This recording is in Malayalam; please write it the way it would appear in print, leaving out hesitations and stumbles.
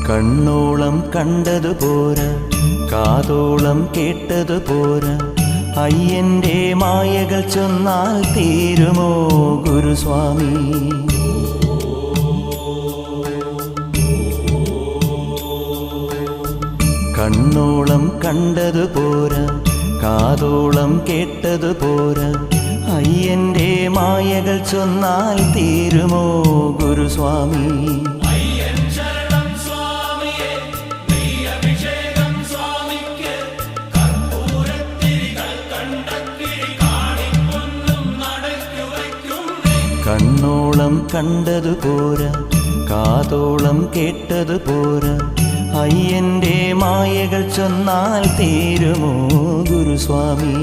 കണ്ണോളം കണ്ടതു പോരാ, കാതോളം കേട്ടതു പോരാ, അയ്യന്റെ മായകൾ ചൊന്നാൽ തീരുമോ ഗുരുസ്വാമി? കണ്ണോളം കണ്ടതു പോരാ, കാതോളം കേട്ടതു പോരാ, അയ്യന്റെ മായകൾ ചൊന്നാൽ തീരുമോ ഗുരുസ്വാമി? കണ്ണോളം കണ്ടതു പോരാ, കാതോളം കേട്ടതു പോരാ, അയ്യന്റെ മായകൾ ചൊന്നാൽ തീരുമോ ഗുരുസ്വാമി?